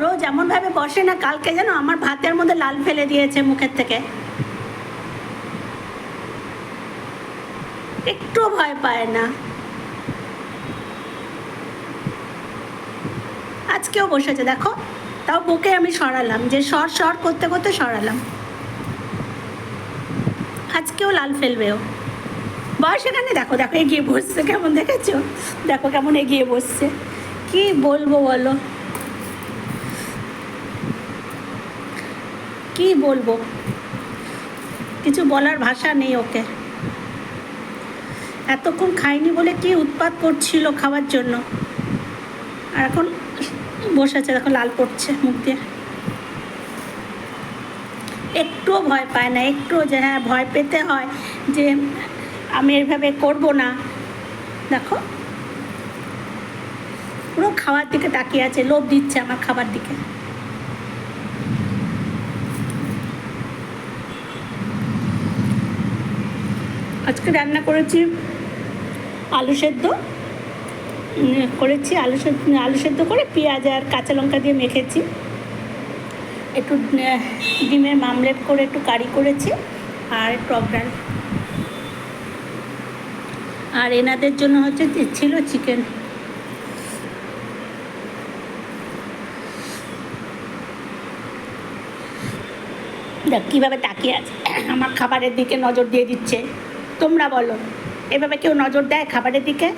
রোজ এমনভাবে বসে না, কালকে যেন আমার ভাতের মধ্যে লাল ফেলে দিয়েছে মুখের থেকে। একটুও ভয় পায় না। আজকেও বসেছে দেখো, তাও বুকে আমি সরালাম, যে সর করতে করতে সরালাম। আজকেও লাল ফেলবেও। বয়স এখানে দেখো দেখো এগিয়ে বসছে কেমন, দেখেছো? দেখো কেমন এগিয়ে বসছে। কি বলবো বলো, কি বলবো, কিছু বলার ভাষা নেই ওকে। এতক্ষণ খাইনি বলে কি উৎপাত করছিল খাওয়ার জন্য, আর এখন বসেছে দেখো লাল পড়ছে মুখ দিয়ে। একটুও ভয় পায় না, একটুও, যে হ্যাঁ ভয় পেতে হয় যে আমি এভাবে করবো না। দেখো পুরো খাওয়ার দিকে তাকিয়ে আছে, লোভ দিচ্ছে আমার খাবার দিকে। আজকে রান্না করেছি আলু সেদ্ধ আলু সেদ্ধ করে পেঁয়াজ আর কাঁচা লঙ্কা দিয়ে মেখেছি, একটু ডিমের মামলেট করে একটু কারি করেছি, আর টক ডাল। আর এনাদের জন্য হচ্ছে ছিল চিকেন। দেখ কীভাবে তাকিয়ে আছে আমার খাবারের দিকে, নজর দিয়ে দিচ্ছে। তোমরা বলো, এভাবে কেউ নজর দেয় খাবারের দিকে?